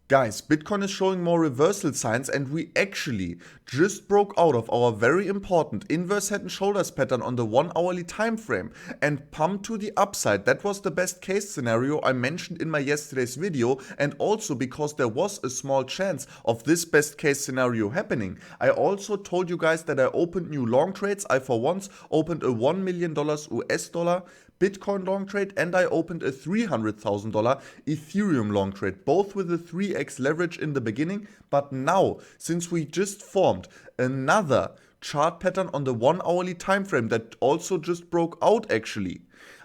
Guys, Bitcoin is showing more reversal signs and we actually just broke out of our very important inverse head and shoulders pattern on the 1 hourly time frame and pumped to the upside. That was the best case scenario I mentioned in my yesterday's video, and also because there was a small chance of this best case scenario happening. I also told you guys that I opened new long trades. I for once opened a $1 million US dollar Bitcoin long trade, and I opened a $300,000 Ethereum long trade, both with a 3x leverage in the beginning. But now, since we just formed another chart pattern on the 1 hourly time frame that also just broke out actually,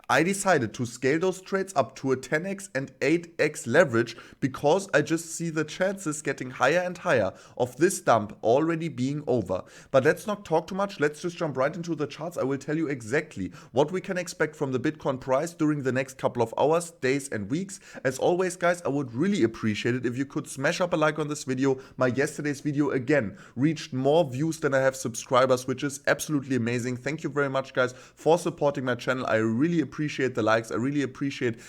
I decided to scale those trades up to a 10x and 8x leverage because I just see the chances getting higher and higher of this dump already being over. But let's not talk too much, let's just jump right into the charts. I will tell you exactly what we can expect from the Bitcoin price during the next couple of hours, days and weeks. As always guys, I would really appreciate it if you could smash up a like on this video. My yesterday's video again reached more views than I have subscribers, which is absolutely amazing. Thank you very much guys for supporting my channel. I really appreciate the likes. I really appreciate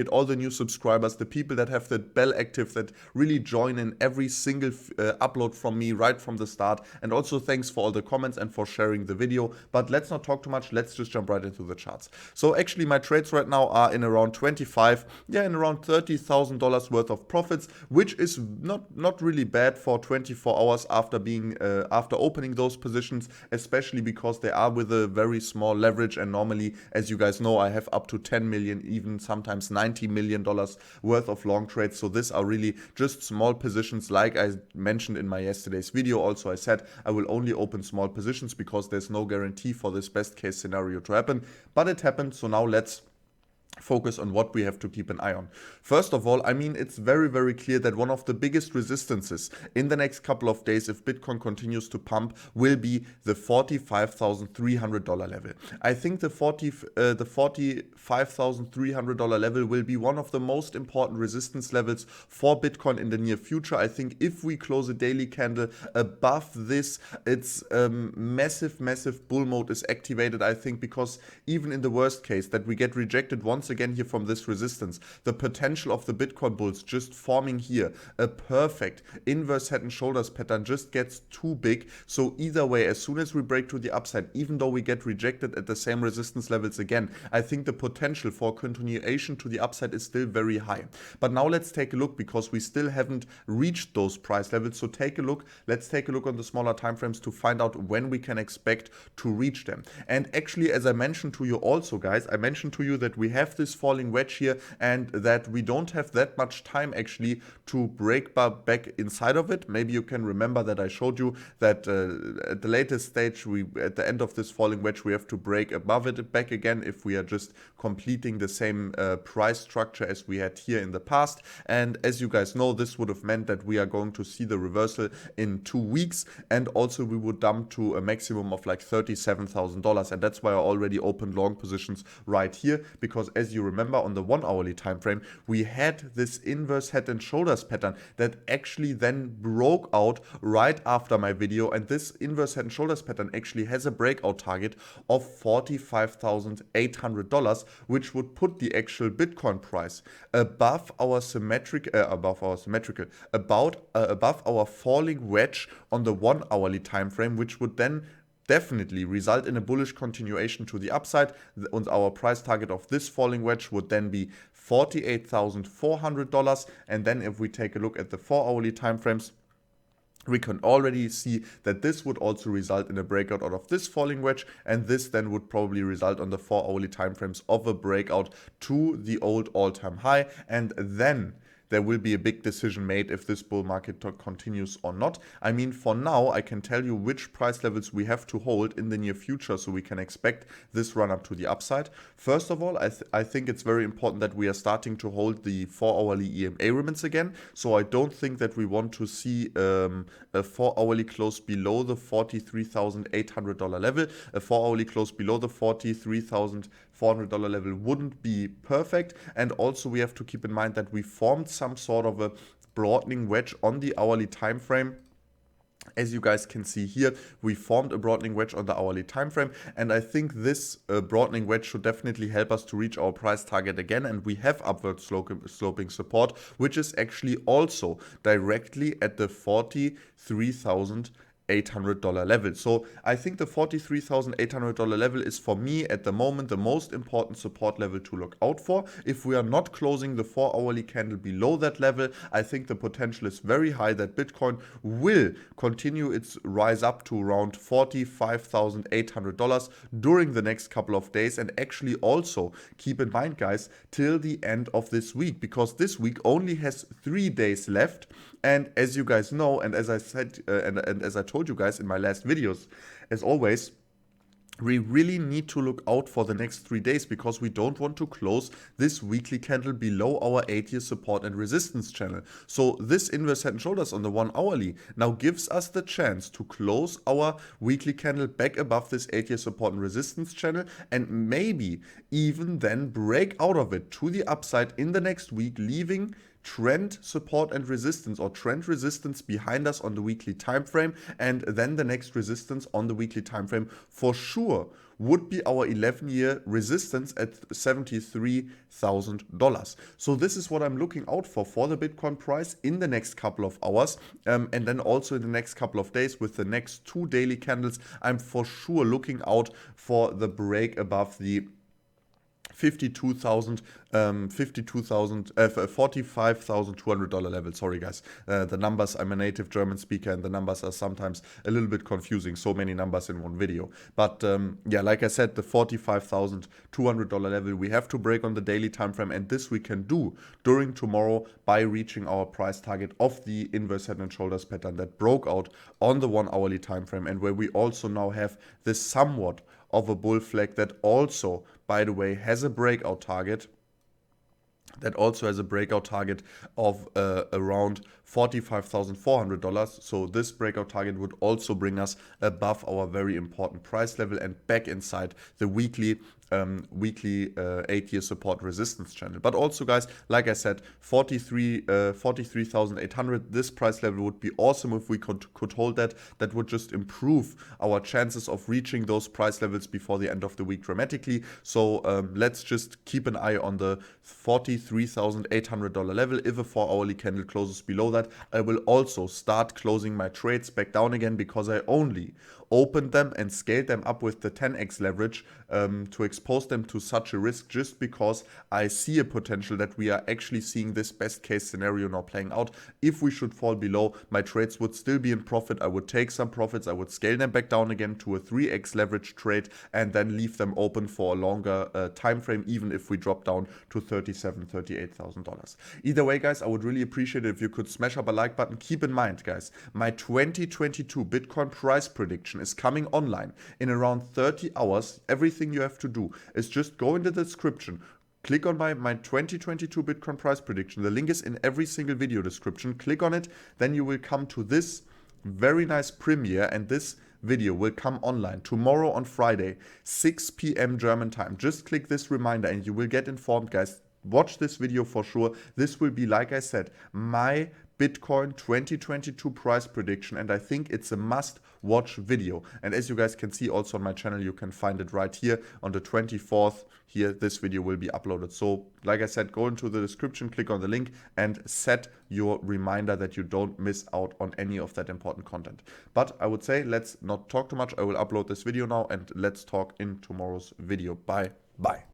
all the new subscribers, the people that have the bell active, that really join in every single upload from me right from the start. And also thanks for all the comments and for sharing the video. But let's not talk too much. Let's just jump right into the charts. So actually my trades right now are in around in around $30,000 worth of profits, which is not really bad for 24 hours after being after opening those positions, especially because they are with a very small leverage. And normally, as you guys know, I have up to 10 million, even sometimes $90 million worth of long trades. So these are really just small positions. Like I mentioned in my yesterday's video, also I said I will only open small positions because there's no guarantee for this best case scenario to happen. But it happened, so now let's focus on what we have to keep an eye on. First of all, I mean, it's very clear that one of the biggest resistances in the next couple of days, if Bitcoin continues to pump, will be the $45,300 level. I think the $45,300 level will be one of the most important resistance levels for Bitcoin in the near future. I think if we close a daily candle above this, it's massive bull mode is activated, I think, because even in the worst case that we get rejected once again here from this resistance, the potential of the Bitcoin bulls just forming here a perfect inverse head and shoulders pattern just gets too big. So either way, as soon as we break to the upside, even though we get rejected at the same resistance levels again, I think the potential for continuation to the upside is still very high. But now let's take a look, because we still haven't reached those price levels. So take a look, let's take a look on the smaller time frames to find out when we can expect to reach them. And actually, as I mentioned to you also guys, I mentioned to you that we have this falling wedge here and that we don't have that much time actually to break back inside of it. Maybe you can remember that I showed you that at the latest stage, at the end of this falling wedge, we have to break above it back again if we are just completing the same price structure as we had here in the past. And as you guys know, this would have meant that we are going to see the reversal in 2 weeks, and also we would dump to a maximum of like $37,000. And that's why I already opened long positions right here, because as you remember, on the 1 hourly time frame, we had this inverse head and shoulders pattern that actually then broke out right after my video. And this inverse head and shoulders pattern actually has a breakout target of $45,800, which would put the actual Bitcoin price above our above our falling wedge on the 1 hourly time frame, which would then definitely result in a bullish continuation to the upside. And our price target of this falling wedge would then be $48,400. And then if we take a look at the 4 hourly time frames, we can already see that this would also result in a breakout out of this falling wedge, and this then would probably result on the 4 hourly time frames of a breakout to the old all-time high. And then there will be a big decision made if this bull market continues or not. I mean, for now, I can tell you which price levels we have to hold in the near future so we can expect this run up to the upside. First of all, I think it's very important that we are starting to hold the 4 hourly EMA ribbons again. So I don't think that we want to see a 4 hourly close below the $43,800 level. A 4 hourly close below the $43,400 level wouldn't be perfect. And also we have to keep in mind that we formed some sort of a broadening wedge on the hourly time frame As you guys can see here, we formed a broadening wedge on the hourly time frame, and I think this broadening wedge should definitely help us to reach our price target again, and we have upward sloping support, which is actually also directly at the $43,800 level. So I think the $43,800 level is, for me at the moment, the most important support level to look out for. If we are not closing the 4-hourly candle below that level, I think the potential is very high that Bitcoin will continue its rise up to around $45,800 during the next couple of days. And actually also keep in mind, guys, till the end of this week, because this week only has 3 days left. And as you guys know, and as I said, and as I told you guys in my last videos, as always, we really need to look out for the next 3 days, because we don't want to close this weekly candle below our 8-year support and resistance channel. So this inverse head and shoulders on the 1 hourly now gives us the chance to close our weekly candle back above this 8-year support and resistance channel, and maybe even then break out of it to the upside in the next week, leaving trend support and resistance, or trend resistance, behind us on the weekly time frame. And then the next resistance on the weekly time frame for sure would be our 11-year resistance at $73,000. So this is what I'm looking out for the Bitcoin price in the next couple of hours, and then also in the next couple of days with the next 2 daily candles. I'm for sure looking out for the break above the $45,200 level. Sorry guys, the numbers, I'm a native German speaker and the numbers are sometimes a little bit confusing, so many numbers in one video. But yeah, like I said, the $45,200 level we have to break on the daily time frame, and this we can do during tomorrow by reaching our price target of the inverse head and shoulders pattern that broke out on the 1 hourly time frame, and where we also now have this somewhat of a bull flag that also, by the way, has a breakout target. Of around $45,400. So this breakout target would also bring us above our very important price level and back inside the weekly 8-year support resistance channel. But also, guys, like I said, 43,800, this price level would be awesome if we could hold that. That would just improve our chances of reaching those price levels before the end of the week dramatically. So let's just keep an eye on the $43,800 level. If a 4-hourly candle closes below that, I will also start closing my trades back down again, because I only opened them and scaled them up with the 10x leverage to expose them to such a risk, just because I see a potential that we are actually seeing this best case scenario now playing out. If we should fall below, my trades would still be in profit. I would take some profits, I would scale them back down again to a 3x leverage trade, and then leave them open for a longer time frame, even if we drop down to $37,000, $38,000. Either way, guys, I would really appreciate it if you could smash up a like button. Keep in mind, guys, my 2022 Bitcoin price prediction is coming online in around 30 hours. Everything you have to do is just go in the description, click on my 2022 Bitcoin price prediction. The link is in every single video description. Click on it, then you will come to this very nice premiere, and this video will come online tomorrow on Friday, 6 p.m. German time. Just click this reminder and you will get informed, guys. Watch this video for sure. This will be, like I said, my Bitcoin 2022 price prediction, and I think it's a must-watch video. And as you guys can see also on my channel, you can find it right here on the 24th. Here, this video will be uploaded. So, like I said, go into the description, click on the link, and set your reminder that you don't miss out on any of that important content. But I would say, let's not talk too much. I will upload this video now, and let's talk in tomorrow's video. Bye.